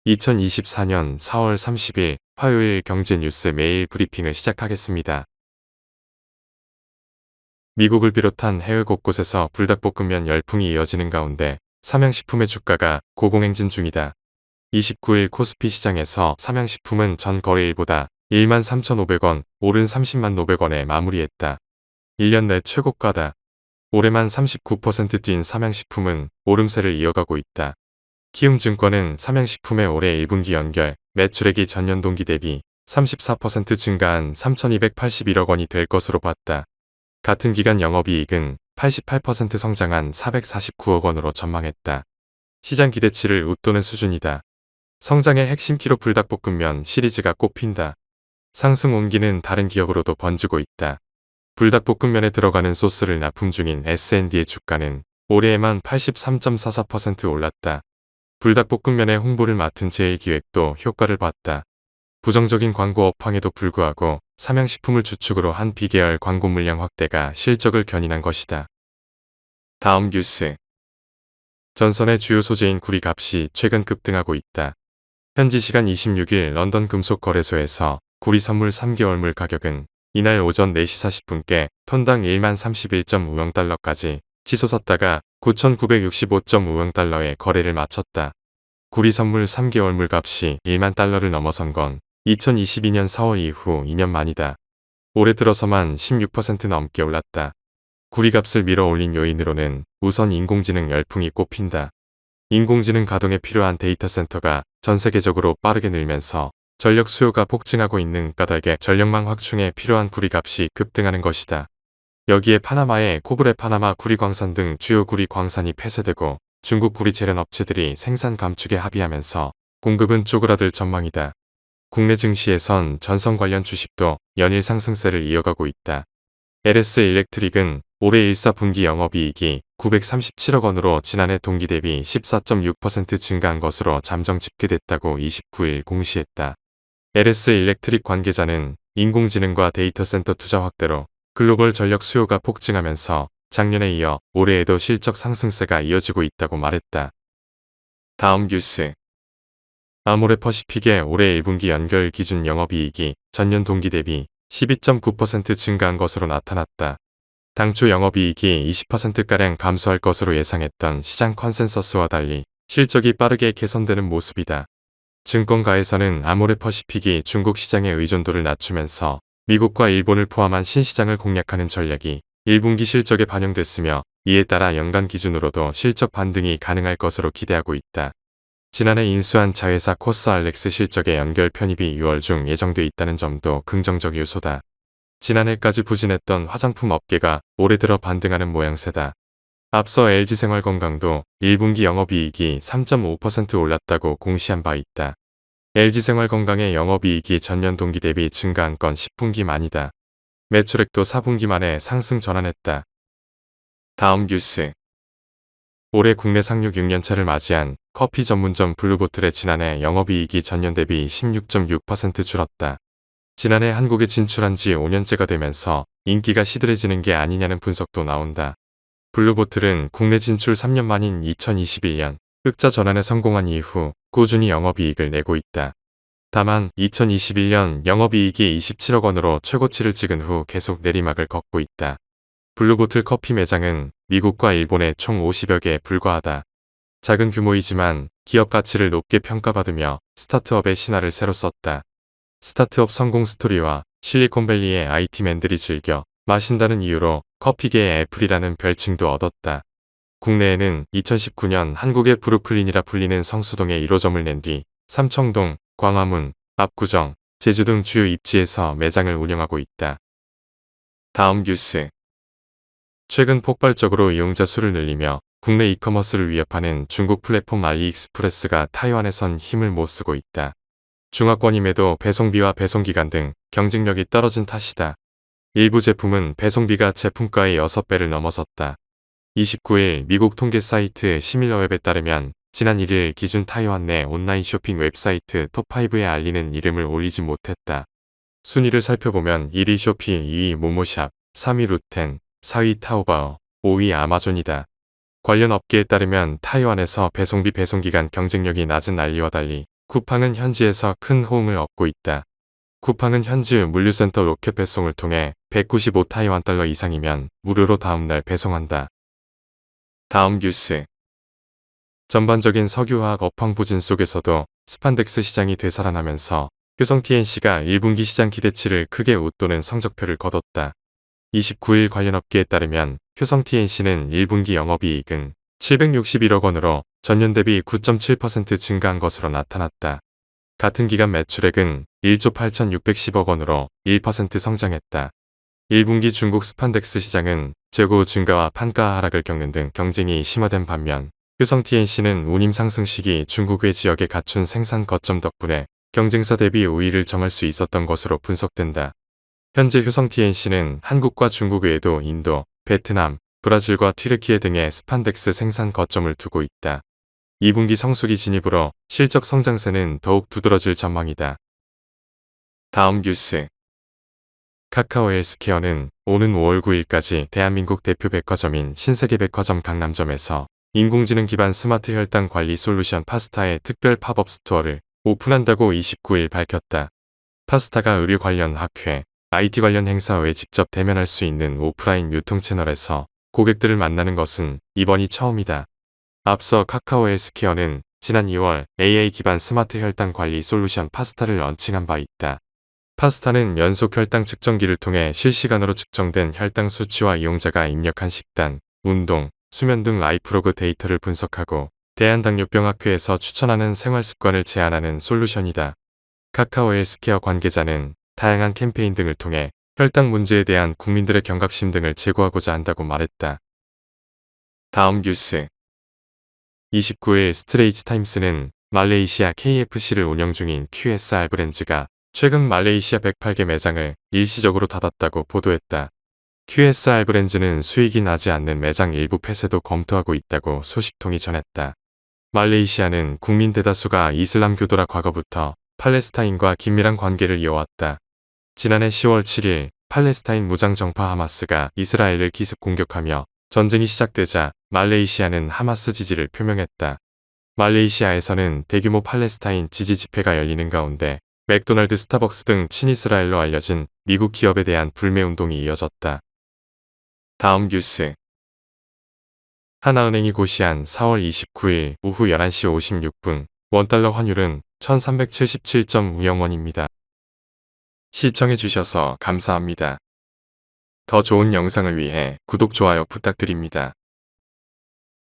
2024년 4월 30일 화요일 경제뉴스 매일 브리핑을 시작하겠습니다. 미국을 비롯한 해외 곳곳에서 불닭볶음면 열풍이 이어지는 가운데 삼양식품의 주가가 고공행진 중이다. 29일 코스피 시장에서 삼양식품은 전 거래일보다 13,500원 오른 30만 500원에 마무리했다. 1년 내 최고가다. 올해만 39% 뛴 삼양식품은 오름세를 이어가고 있다. 키움증권은 삼양식품의 올해 1분기 연결 매출액이 전년 동기 대비 34% 증가한 3,281억 원이 될 것으로 봤다. 같은 기간 영업이익은 88% 성장한 449억 원으로 전망했다. 시장 기대치를 웃도는 수준이다. 성장의 핵심 키로 불닭볶음면 시리즈가 꼽힌다. 상승 온기는 다른 기업으로도 번지고 있다. 불닭볶음면에 들어가는 소스를 납품 중인 S&D의 주가는 올해에만 83.44% 올랐다. 불닭볶음면의 홍보를 맡은 제1기획도 효과를 봤다. 부정적인 광고 업황에도 불구하고 삼양식품을 주축으로 한 비계열 광고 물량 확대가 실적을 견인한 것이다. 다음 뉴스. 전선의 주요 소재인 구리 값이 최근 급등하고 있다. 현지 시간 26일 런던 금속거래소에서 구리 선물 3개월물 가격은 이날 오전 4시 40분께 톤당 10,031.50달러까지 치솟았다가 9,965.50달러에 거래를 마쳤다. 구리 선물 3개월물 값이 1만 달러를 넘어선 건 2022년 4월 이후 2년 만이다. 올해 들어서만 16% 넘게 올랐다. 구리 값을 밀어올린 요인으로는 우선 인공지능 열풍이 꼽힌다. 인공지능 가동에 필요한 데이터 센터가 전 세계적으로 빠르게 늘면서 전력 수요가 폭증하고 있는 까닭에 전력망 확충에 필요한 구리 값이 급등하는 것이다. 여기에 파나마의 코브레 파나마 구리광산 등 주요 구리 광산이 폐쇄되고 중국 구리 재련 업체들이 생산 감축에 합의하면서 공급은 쪼그라들 전망이다. 국내 증시에선 전선 관련 주식도 연일 상승세를 이어가고 있다. LS 일렉트릭은 올해 1사분기 영업이익이 937억 원으로 지난해 동기 대비 14.6% 증가한 것으로 잠정 집계됐다고 29일 공시했다. LS 일렉트릭 관계자는 인공지능과 데이터 센터 투자 확대로 글로벌 전력 수요가 폭증하면서 작년에 이어 올해에도 실적 상승세가 이어지고 있다고 말했다. 다음 뉴스. 아모레퍼시픽의 올해 1분기 연결 기준 영업이익이 전년 동기 대비 12.9% 증가한 것으로 나타났다. 당초 영업이익이 20%가량 감소할 것으로 예상했던 시장 컨센서스와 달리 실적이 빠르게 개선되는 모습이다. 증권가에서는 아모레퍼시픽이 중국 시장의 의존도를 낮추면서 미국과 일본을 포함한 신시장을 공략하는 전략이 1분기 실적에 반영됐으며 이에 따라 연간 기준으로도 실적 반등이 가능할 것으로 기대하고 있다. 지난해 인수한 자회사 코스알렉스 실적의 연결 편입이 6월 중 예정돼 있다는 점도 긍정적 요소다. 지난해까지 부진했던 화장품 업계가 올해 들어 반등하는 모양새다. 앞서 LG생활건강도 1분기 영업이익이 3.5% 올랐다고 공시한 바 있다. LG생활건강의 영업이익이 전년 동기 대비 증가한 건 10분기 만이다. 매출액도 4분기 만에 상승 전환했다. 다음 뉴스. 올해 국내 상륙 6년차를 맞이한 커피 전문점 블루보틀의 지난해 영업이익이 전년 대비 16.6% 줄었다. 지난해 한국에 진출한 지 5년째가 되면서 인기가 시들해지는 게 아니냐는 분석도 나온다. 블루보틀은 국내 진출 3년 만인 2021년 흑자 전환에 성공한 이후 꾸준히 영업이익을 내고 있다. 다만 2021년 영업이익이 27억 원으로 최고치를 찍은 후 계속 내리막을 걷고 있다. 블루보틀 커피 매장은 미국과 일본에 총 50여 개에 불과하다. 작은 규모이지만 기업 가치를 높게 평가받으며 스타트업의 신화를 새로 썼다. 스타트업 성공 스토리와 실리콘밸리의 IT맨들이 즐겨 마신다는 이유로 커피계의 애플이라는 별칭도 얻었다. 국내에는 2019년 한국의 브루클린이라 불리는 성수동에 1호점을 낸 뒤 삼청동, 광화문, 압구정, 제주 등 주요 입지에서 매장을 운영하고 있다. 다음 뉴스. 최근 폭발적으로 이용자 수를 늘리며 국내 이커머스를 위협하는 중국 플랫폼 알리익스프레스가 타이완에선 힘을 못 쓰고 있다. 중화권임에도 배송비와 배송기간 등 경쟁력이 떨어진 탓이다. 일부 제품은 배송비가 제품가의 6배를 넘어섰다. 29일 미국 통계 사이트 시밀러웹에 따르면 지난 1일 기준 타이완 내 온라인 쇼핑 웹사이트 톱5에 알리는 이름을 올리지 못했다. 순위를 살펴보면 1위 쇼피, 2위 모모샵, 3위 루텐, 4위 타오바오, 5위 아마존이다. 관련 업계에 따르면 타이완에서 배송비 배송기간 경쟁력이 낮은 알리와 달리 쿠팡은 현지에서 큰 호응을 얻고 있다. 쿠팡은 현지 물류센터 로켓 배송을 통해 195 타이완 달러 이상이면 무료로 다음날 배송한다. 다음 뉴스. 전반적인 석유화학 업황 부진 속에서도 스판덱스 시장이 되살아나면서 효성 TNC가 1분기 시장 기대치를 크게 웃도는 성적표를 거뒀다. 29일 관련 업계에 따르면 효성 TNC는 1분기 영업이익은 761억 원으로 전년 대비 9.7% 증가한 것으로 나타났다. 같은 기간 매출액은 1조 8,610억 원으로 1% 성장했다. 1분기 중국 스판덱스 시장은 재고 증가와 판가 하락을 겪는 등 경쟁이 심화된 반면 효성 TNC는 운임 상승 시기 중국 외 지역에 갖춘 생산 거점 덕분에 경쟁사 대비 우위를 점할 수 있었던 것으로 분석된다. 현재 효성 TNC는 한국과 중국 외에도 인도, 베트남, 브라질과 튀르키예 등의 스판덱스 생산 거점을 두고 있다. 2분기 성수기 진입으로 실적 성장세는 더욱 두드러질 전망이다. 다음 뉴스. 카카오 헬스케어는 오는 5월 9일까지 대한민국 대표 백화점인 신세계백화점 강남점에서 인공지능 기반 스마트 혈당 관리 솔루션 파스타의 특별 팝업 스토어를 오픈한다고 29일 밝혔다. 파스타가 의료 관련 학회, IT 관련 행사 외 직접 대면할 수 있는 오프라인 유통 채널에서 고객들을 만나는 것은 이번이 처음이다. 앞서 카카오 헬스케어는 지난 2월 AI 기반 스마트 혈당 관리 솔루션 파스타를 런칭한 바 있다. 파스타는 연속 혈당 측정기를 통해 실시간으로 측정된 혈당 수치와 이용자가 입력한 식단, 운동, 수면 등 라이프로그 데이터를 분석하고 대한당뇨병학회에서 추천하는 생활습관을 제안하는 솔루션이다. 카카오 헬스케어 관계자는 다양한 캠페인 등을 통해 혈당 문제에 대한 국민들의 경각심 등을 제고하고자 한다고 말했다. 다음 뉴스. 29일 스트레이트 타임스는 말레이시아 KFC를 운영 중인 QSR 브랜즈가 최근 말레이시아 108개 매장을 일시적으로 닫았다고 보도했다. QSR 브랜즈는 수익이 나지 않는 매장 일부 폐쇄도 검토하고 있다고 소식통이 전했다. 말레이시아는 국민 대다수가 이슬람교도라 과거부터 팔레스타인과 긴밀한 관계를 이어왔다. 지난해 10월 7일 팔레스타인 무장정파 하마스가 이스라엘을 기습 공격하며 전쟁이 시작되자 말레이시아는 하마스 지지를 표명했다. 말레이시아에서는 대규모 팔레스타인 지지 집회가 열리는 가운데 맥도날드, 스타벅스 등 친이스라엘로 알려진 미국 기업에 대한 불매운동이 이어졌다. 다음 뉴스. 하나은행이 고시한 4월 29일 오후 11시 56분 원달러 환율은 1377.50원입니다. 시청해주셔서 감사합니다. 더 좋은 영상을 위해 구독, 좋아요 부탁드립니다.